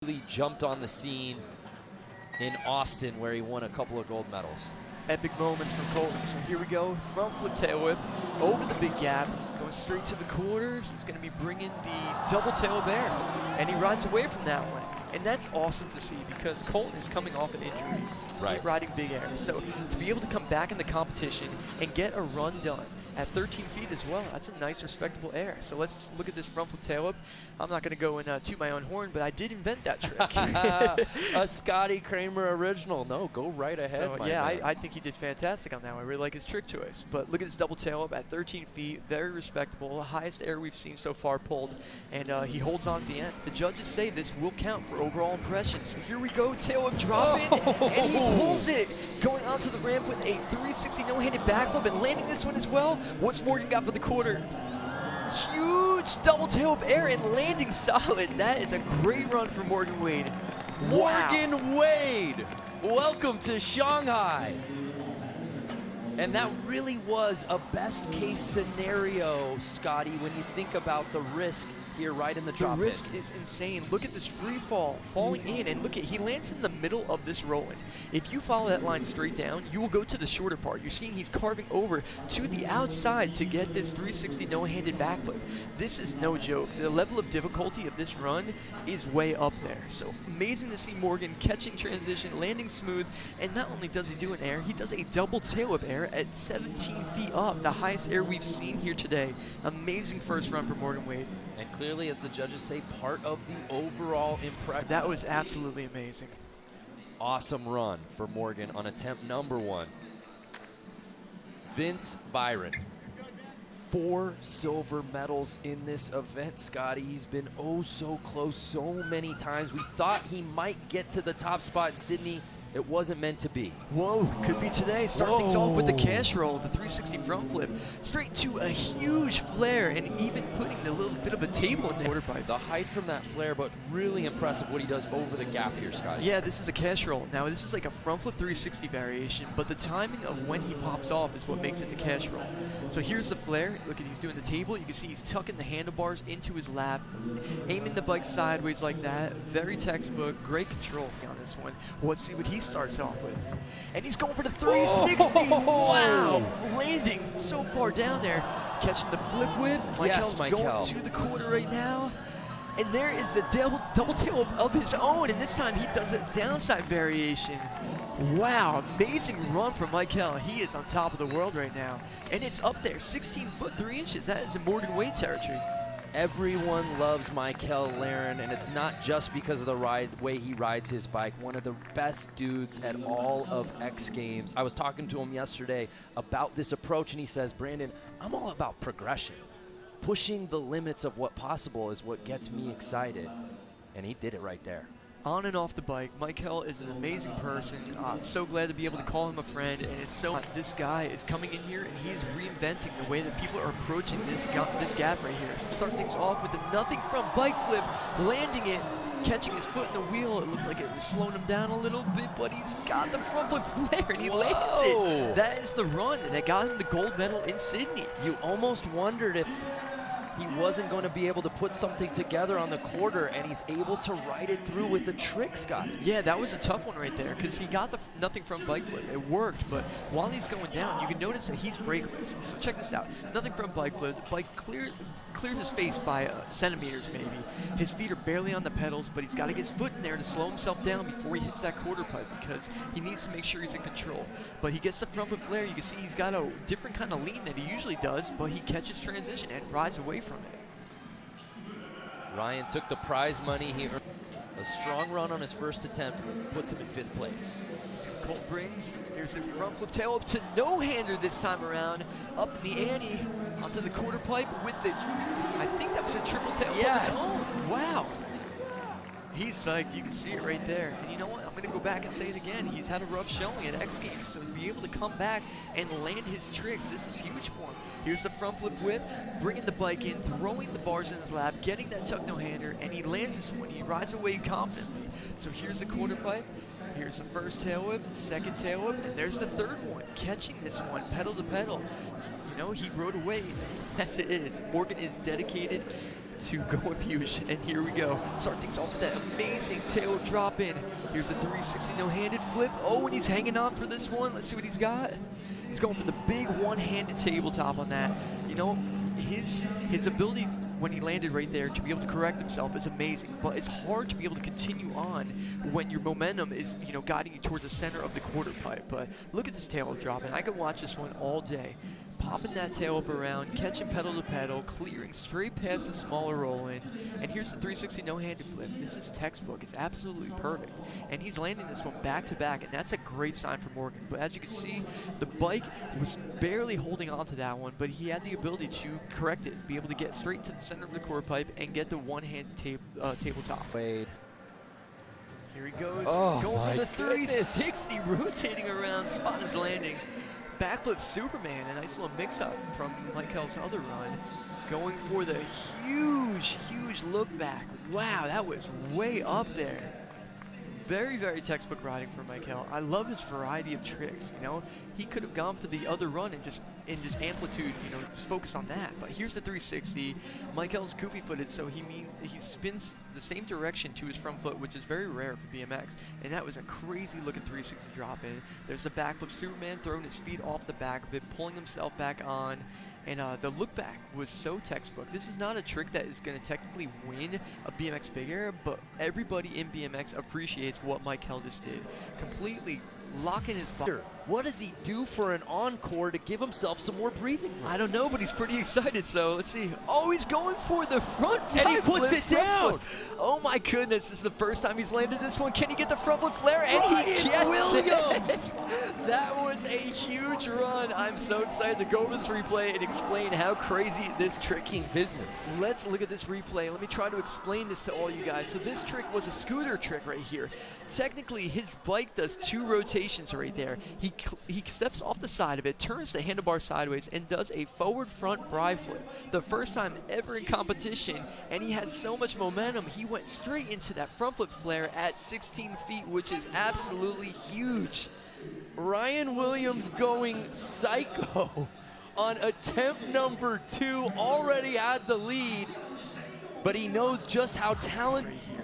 Really jumped on the scene in Austin where he won a couple of gold medals. Epic moments from Colton. So here we go, front flip tail whip over the big gap, going straight to the quarter. He's going to be bringing the double tail whip air, and he rides away from that one. And that's awesome to see because Colton is coming off an injury, right, riding big air. So to be able to come back in the competition and get a run done at 13 feet as well, that's a nice, respectable air. So let's look at this front flip tail whip. I'm not going to go and toot my own horn, but I did invent that trick. A Scotty Kramer original. No, go right ahead, so, my yeah, man. I think he did fantastic on that one. I really like his trick choice. But look at this double tail up at 13 feet, very respectable, the highest air we've seen so far pulled, and he holds on to the end. The judges say this will count for overall impressions. So here we go, tail whip dropping, and he pulls it, going onto the ramp with a 360 no-handed backflip and landing this one as well. What's Morgan got for the quarter? Huge double tail whip air and landing solid. That is a great run for Morgan Wade. Morgan Wade, welcome to Shanghai. And that really was a best case scenario, Scotty, when you think about the risk here right in the drop. The risk is insane. Look at this free fall, falling in, and look at, he lands in the middle of this roll-in. If you follow that line straight down, you will go to the shorter part. You're seeing he's carving over to the outside to get this 360 no-handed backflip. This is no joke. The level of difficulty of this run is way up there. So amazing to see Morgan catching transition, landing smooth, and not only does he do an air, he does a double tail whip air at 17 feet up, the highest air we've seen here today. Amazing first run for Morgan Wade. And clearly, as the judges say, part of the overall impression. That was absolutely amazing. Awesome run for Morgan on attempt number 1. Vince Byron, 4 silver medals in this event, Scotty. He's been oh so close so many times. We thought he might get to the top spot in Sydney. It wasn't meant to be. Whoa, could be today. Start things off with the cash roll, the 360 front flip, straight to a huge flare, and even putting a little bit of a table in the quarter pipe. The height from that flare, but really impressive what he does over the gap here, Scotty. Yeah, this is a cash roll. Now, this is like a front flip 360 variation, but the timing of when he pops off is what makes it the cash roll. So here's the flare. Look at, he's doing the table. You can see he's tucking the handlebars into his lap, aiming the bike sideways like that. Very textbook, great control on this one. Let's see what he starts off with. And he's going for the 360. Wow, landing so far down there, catching the flip whip. Michael's going to the quarter right now. And there is the double tail whip of his own, and this time he does a downside variation. Wow, amazing run from Michael. He is on top of the world right now. And it's up there, 16 foot 3 inches. That is in Morgan Wade territory. Everyone loves Michael Laren, and it's not just because of the way he rides his bike. One of the best dudes at all of X Games. I was talking to him yesterday about this approach, and he says, Brandon, I'm all about progression. Pushing the limits of what possible is what gets me excited. And he did it right there. On and off the bike, Michael is an amazing person. I'm so glad to be able to call him a friend, and it's so this guy is coming in here and he's reinventing the way that people are approaching this gap right here. So start things off with a nothing from bike flip, landing it, catching his foot in the wheel. It looked like it was slowing him down a little bit, but he's got the front flip flare and he lands it. That is the run that got him the gold medal in Sydney. You almost wondered if he wasn't going to be able to put something together on the quarter, and he's able to ride it through with the trick, Scott. Yeah, that was a tough one right there because he got the nothing from bike flip. It worked, but while he's going down, you can notice that he's brakeless. So check this out. Nothing from bike flip. The bike clears his face by centimeters maybe. His feet are barely on the pedals, but he's got to get his foot in there to slow himself down before he hits that quarter pipe because he needs to make sure he's in control. But he gets the front flip flare. You can see he's got a different kind of lean than he usually does, but he catches transition and rides away from it. Ryan took the prize money. He earned a strong run on his first attempt, puts him in 5th place. Colt brings, here's the front flip tail up to no-hander this time around, up in the ante, onto the quarter pipe with the, I think that was a triple tail. Yes. Wow. He's psyched, you can see it right there. And you know what, I'm gonna go back and say it again. He's had a rough showing at X Games, so to be able to come back and land his tricks, this is huge for him. Here's the front flip whip, bringing the bike in, throwing the bars in his lap, getting that tuck no-hander, and he lands this one. He rides away confidently. So here's the quarter pipe. Here's the first tail whip, second tail whip, and there's the third one. Catching this one, pedal to pedal. You know, he rode away. That's it is. Morgan is dedicated to going huge. And here we go. Start things off with that amazing tail drop in. Here's the 360 no-handed flip. Oh, and he's hanging on for this one. Let's see what he's got. He's going for the big one-handed tabletop on that. You know, his ability when he landed right there to be able to correct himself is amazing, but it's hard to be able to continue on when your momentum is, you know, guiding you towards the center of the quarter pipe. But look at this tail drop, and I could watch this one all day. Popping that tail up around, catching pedal to pedal, clearing straight past the smaller roll-in, and here's the 360 no-handed flip. This is textbook. It's absolutely perfect, and he's landing this one back-to-back, and that's a great sign for Morgan. But as you can see, the bike was barely holding on to that one, but he had the ability to correct it, be able to get straight to the center of the quarter pipe and get the one-handed tabletop. Wade. Here he goes, Oh, going for the goodness. 360, rotating around, spot his landing. Backflip Superman, a nice little mix-up from Michael's other run. Going for the huge, huge look back. Wow, that was way up there. Very, very textbook riding for Michael. I love his variety of tricks. You know, he could have gone for the other run and just amplitude, you know, just focus on that. But here's the 360. Michael's goofy-footed, so he spins the same direction to his front foot, which is very rare for BMX. And that was a crazy-looking 360 drop in. There's the backflip Superman throwing his feet off the back of it, pulling himself back on. And the look back was so textbook. This is not a trick that is going to technically win a BMX Big Air, but everybody in BMX appreciates what Michael just did. Completely locking his body. What does he do for an encore to give himself some more breathing room? I don't know, but he's pretty excited, so let's see. Oh, he's going for the front And he flip puts it down. foot. Oh my goodness, this is the first time he's landed this one. Can he get the front flip flare? And Ryan he gets Williams! it. That was a huge run. I'm so excited to go over this replay and explain how crazy this trick Tricking business. Let's look at this replay. Let me try to explain this to all you guys. So this trick was a scooter trick right here. Technically, his bike does 2 rotations right there. He steps off the side of it, turns the handlebar sideways, and does a forward front bri flip. The first time ever in competition, and he had so much momentum, he went straight into that front flip flare at 16 feet, which is absolutely huge. Ryan Williams going psycho on attempt number 2, already had the lead, but he knows just how talented. Right here.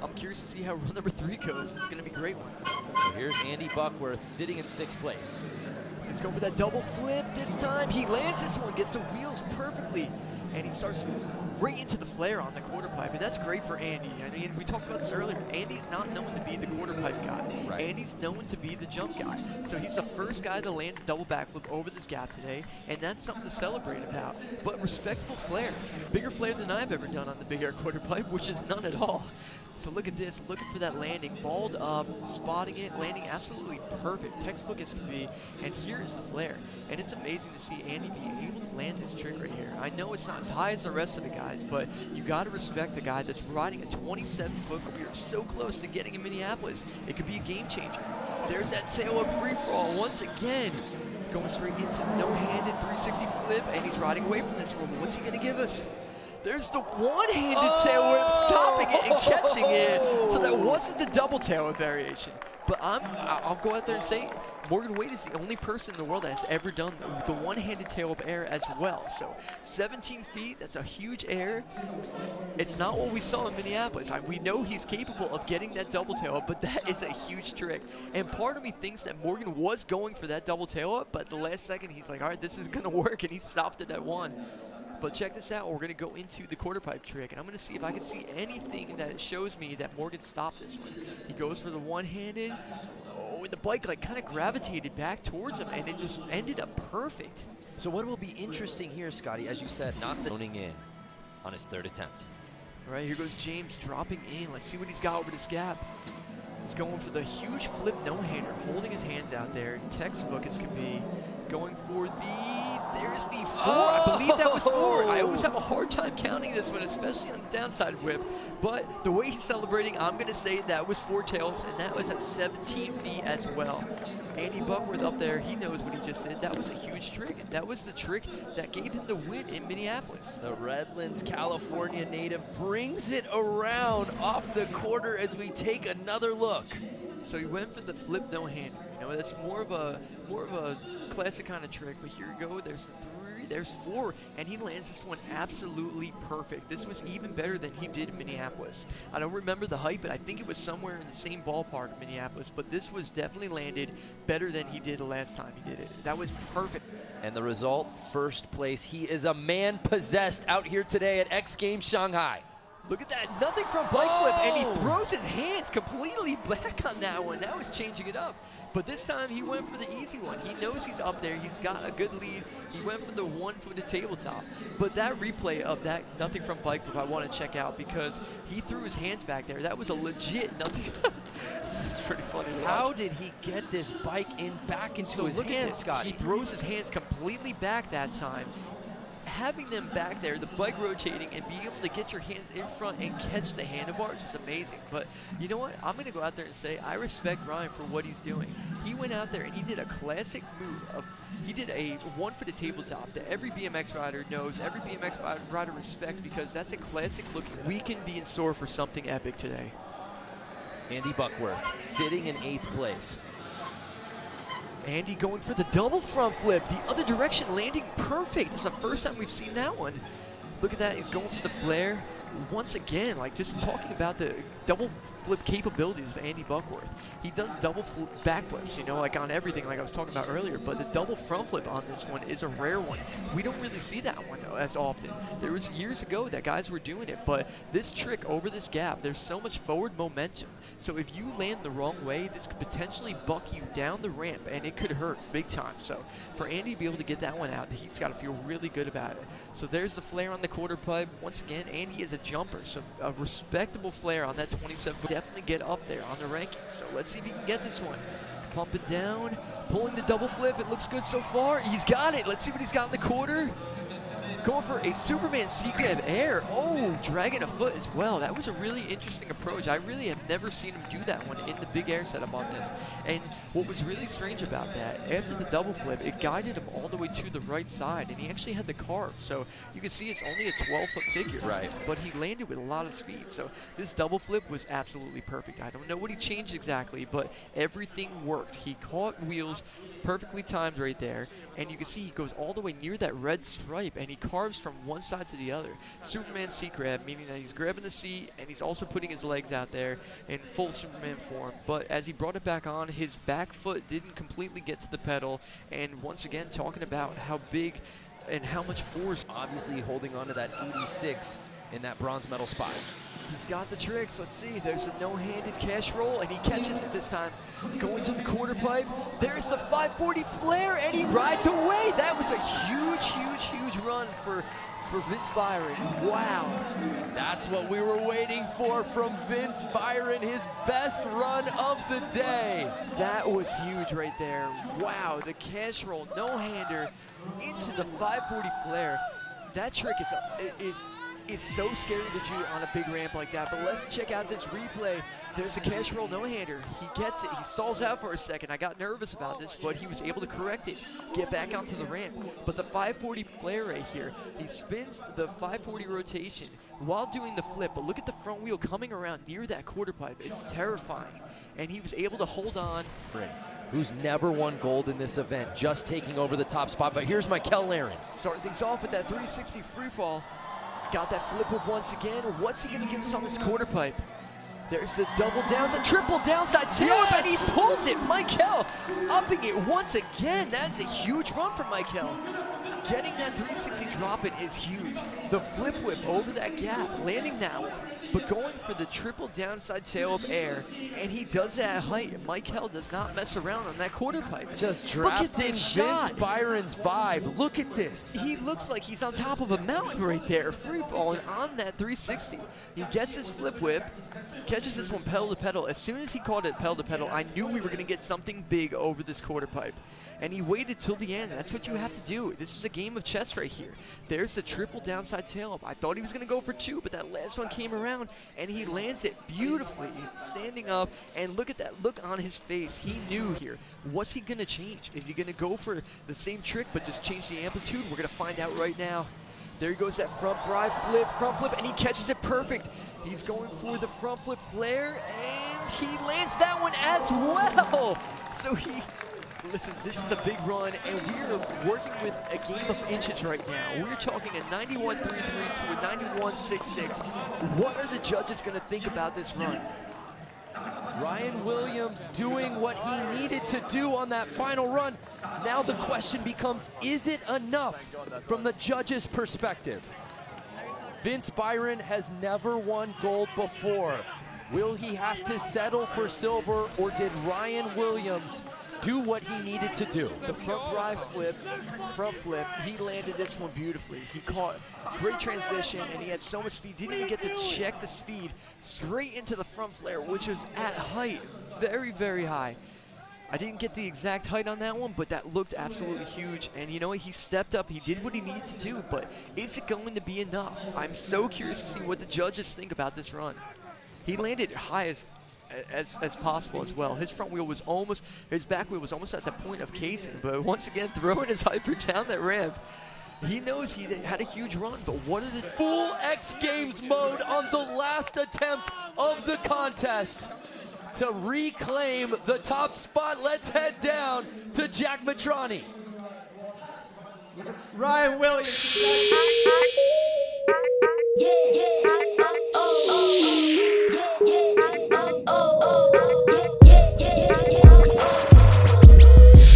I'm curious to see how run number 3 goes. It's going to be a great one. So here's Andy Buckworth sitting in 6th place. He's going for that double flip this time. He lands this one, gets the wheels perfectly, and he starts right into the flare on the quarter pipe, and that's great for Andy. I mean, we talked about this earlier. Andy's not known to be the quarter pipe guy. Right. Andy's known to be the jump guy. So he's the first guy to land a double backflip over this gap today, and that's something to celebrate about. But respectful flare. Bigger flare than I've ever done on the Big Air quarter pipe, which is none at all. So look at this, looking for that landing, balled up, spotting it, landing absolutely perfect, textbook as can be, and here is the flare. And it's amazing to see Andy being able to land this trick right here. I know it's not as high as the rest of the guys, but you gotta respect the guy that's riding a 27-foot career so close to getting in Minneapolis. It could be a game changer. There's that tail up free for all once again. Going straight into the no-handed 360 flip, and he's riding away from this one. What's he gonna give us? There's the one-handed tail whip, stopping it and catching it. So that wasn't the double tail whip variation. But I'll go out there and say, Morgan Wade is the only person in the world that has ever done the one-handed tail whip air as well. So 17 feet, that's a huge air. It's not what we saw in Minneapolis. We know he's capable of getting that double tail up, but that is a huge trick. And part of me thinks that Morgan was going for that double tail up, but at the last second he's like, all right, this is gonna work, and he stopped it at 1. But check this out, we're going to go into the quarter pipe trick, and I'm going to see if I can see anything that shows me that Morgan stopped this one. He goes for the one-handed. Oh, and the bike like kind of gravitated back towards him, and it just ended up perfect. So what will be interesting here, Scotty, as you said, not the zoning in on his 3rd attempt. All right, here goes James dropping in. Let's see what he's got over this gap. He's going for the huge flip no-hander, holding his hands out there. Textbook as can be. Going for there's the 4. I believe that was 4. I always have a hard time counting this one, especially on the downside whip. But the way he's celebrating, I'm going to say that was 4 tails, and that was at 17 feet as well. Andy Buckworth up there, he knows what he just did. That was a huge trick. That was the trick that gave him the win in Minneapolis. The Redlands, California native brings it around off the quarter as we take another look. So he went for the flip no-hander. You know, that's more of a classic kind of trick. But here we go. There's the There's 4, and he lands this one absolutely perfect. This was even better than he did in Minneapolis. I don't remember the height, but I think it was somewhere in the same ballpark of Minneapolis, but this was definitely landed better than he did the last time he did it. That was perfect. And the result, first place. He is a man possessed out here today at X Games Shanghai. Look at that, nothing from bike flip, and he throws his hands completely back on that one. Now he's changing it up. But this time he went for the easy one. He knows he's up there, he's got a good lead. He went for the one-footed tabletop. But that replay of that nothing from bike flip I want to check out because he threw his hands back there. That was a legit nothing. It's pretty funny to watch. How did he get this bike back into his hands, Scott? He throws his hands completely back that time. Having them back there, the bike rotating, and being able to get your hands in front and catch the handlebars is amazing. But you know what? I'm going to go out there and say I respect Ryan for what he's doing. He went out there and he did a classic move. He did a one-footed tabletop that every BMX rider knows, every BMX rider respects because that's a classic look. We can be in store for something epic today. Andy Buckworth sitting in 8th place. Andy going for the double front flip, the other direction, landing perfect. It's the first time we've seen that one. Look at that, he's going for the flare. Once again, like just talking about the double flip capabilities of Andy Buckworth. He does double flip backflips, you know, like on everything like I was talking about earlier, but the double front flip on this one is a rare one. We don't really see that one though, as often. There was years ago that guys were doing it, but this trick over this gap, there's so much forward momentum. So if you land the wrong way, this could potentially buck you down the ramp and it could hurt big time. So for Andy to be able to get that one out, he's got to feel really good about it. So there's the flare on the quarter pipe. Once again, Andy is a jumper, so a respectable flare on that 27. Definitely get up there on the rankings. So let's see if he can get this one. Pump it down, pulling the double flip. It looks good so far. He's got it. Let's see what he's got in the quarter. Going for a Superman secret of air. Oh, dragging a foot as well. That was a really interesting approach. I really have never seen him do that one in the big air setup on this. And what was really strange about that, after the double flip, it guided him all the way to the right side, and he actually had the carve. So you can see it's only a 12-foot figure. Right. But he landed with a lot of speed. So this double flip was absolutely perfect. I don't know what he changed exactly, but everything worked. He caught wheels perfectly timed right there, and you can see he goes all the way near that red stripe, and he carves from one side to the other. Superman seat grab, meaning that he's grabbing the seat and he's also putting his legs out there in full Superman form. But as he brought it back on, his back foot didn't completely get to the pedal. And once again, talking about how big and how much force. Obviously holding on to that 86 in that bronze medal spot. He's got the tricks. Let's see. There's a no-handed cash roll, and he catches it this time. Going to the quarter pipe. There's the 540 flare, and he rides away. That was a huge, huge, huge run for Vince Byron. Wow. That's what we were waiting for from Vince Byron, his best run of the day. That was huge right there. Wow, the cash roll, no-hander into the 540 flare. That trick is so scary to do on a big ramp like that. But let's check out this replay. There's a cash roll no-hander. He gets it. He stalls out for a second. I got nervous about this, but he was able to correct it, get back onto the ramp. But the 540 flare right here, he spins the 540 rotation while doing the flip. But look at the front wheel coming around near that quarter pipe. It's terrifying. And he was able to hold on. Who's never won gold in this event, just taking over the top spot. But here's Michael Laren. Starting things off with that 360 free fall. Got that flip whip once again. What's he going to give us on this quarter pipe? There's the double downside, triple downside tailwhip, and he pulls it. Michael upping it once again. That's a huge run for Michael. Getting that 360 drop in is huge. The flip whip over that gap, landing that one, but going for the triple downside tail up air, and he does that at height. Michael does not mess around on that quarter pipe. Just drafting Vince Byron's vibe. Look at this. He looks like he's on top of a mountain right there, free falling on that 360. He gets his flip whip, catches this one pedal to pedal. As soon as he caught it pedal to pedal, I knew we were going to get something big over this quarter pipe. And he waited till the end. That's what you have to do. This is a game of chess right here. There's the triple downside tail up. I thought he was going to go for two, but that last one came around, and he lands it beautifully, standing up. And look at that look on his face. He knew here. What's he going to change? Is he going to go for the same trick, but just change the amplitude? We're going to find out right now. There he goes, that front flip, and he catches it perfect. He's going for the front flip flare, and he lands that one as well. So Listen, this is a big run, and we're working with a game of inches right now. We're talking a 91.33 to a 91.66. What are the judges going to think about this run? Ryan Williams doing what he needed to do on that final run. Now the question becomes, is it enough from the judges' perspective? Vince Byron has never won gold before. Will he have to settle for silver, or did Ryan Williams do what he needed to do? The front flip, he landed this one beautifully. He caught great transition, and he had so much speed, didn't even get to check the speed, straight into the front flare, which was at height, very, very high. I didn't get the exact height on that one, but that looked absolutely huge. And you know what? He stepped up. He did what he needed to do, but is it going to be enough? I'm so curious to see what the judges think about this run. He landed high as possible as well. His front wheel was almost, his back wheel was almost at the point of casing, but once again, throwing his hyper down that ramp. He knows he had a huge run, but what are the full X Games mode on the last attempt of the contest to reclaim the top spot? Let's head down to Jack Matrani. Ryan Williams. Yeah, yeah.